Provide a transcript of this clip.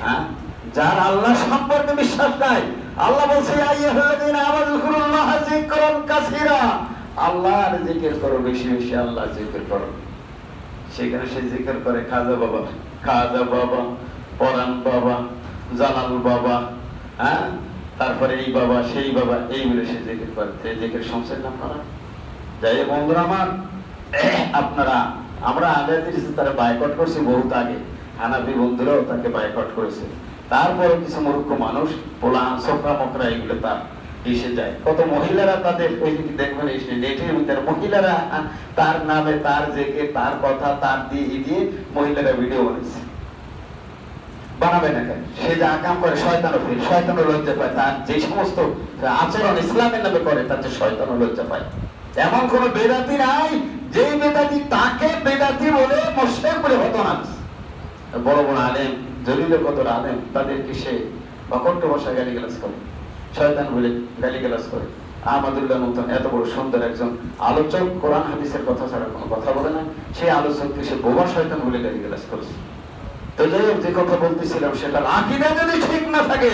হ্যাঁ, যার আল্লাহ সম্পর্কে বিশ্বাস নাই, আল্লাহ বলছে আল্লাহর জিকির করো বেশি বেশি, আল্লাহ জিকির করো। সেখানে সে জিকির করে খাজা বাবা, খাজা বাবা, পরান বাবা, জালাল বাবা, হ্যাঁ, তারপরে এই বাবা সেই বাবা, এই বলে সে জিকির করে। জিকির শুনছেন আপনারা? যাই বন্ধুরা আমার, আপনারা, আমরা আগে তারা বাইকট করছি বহুত আগে, হানাফি বন্ধুরাও তাকে বাইকট করেছে। তারপরে কিছু মূর্খ মানুষ পোলা সোফরা মকরা এগুলো তার এসে যায়। কত মহিলারা তাদের দেখবেন এসে নেটের মধ্যে মহিলারা তার নামে তার জেগে তার কথা তার দিয়ে মহিলারা ভিডিও বানিয়েছে। বানাবে না কেন? সে যা কাম করে শয়তানও ফের, শয়তানও লজ্জা পায়। তার যে সমস্ত আচরণ ইসলামের নামে করে তাতে শয়তানও লজ্জা পায়। এমন কোন বেদাতি নাই যে বেদাতি তাকে বেদাতি বলে মুশরিক বলে হতো না। বড় বড় আলেম, জলিলের কত আলেম, তাদেরকে সে অকণ্ঠ ভাষায় গালিগালাজ করে, শয়তান বলে গালিগালাজ করে। আহমদুল্লাহ মতন এত বড় সুন্দর একজন আলোচক, কোরআন হাদিসের কথা ছাড়া কোনো কথা বলে না, সেই আলোচককে সে বোবা শয়তান বলে গালিগালাজ করেছে। তো যাই হোক, যে কথা বলতেছিলাম সেটা আকীদা যদি ঠিক না থাকে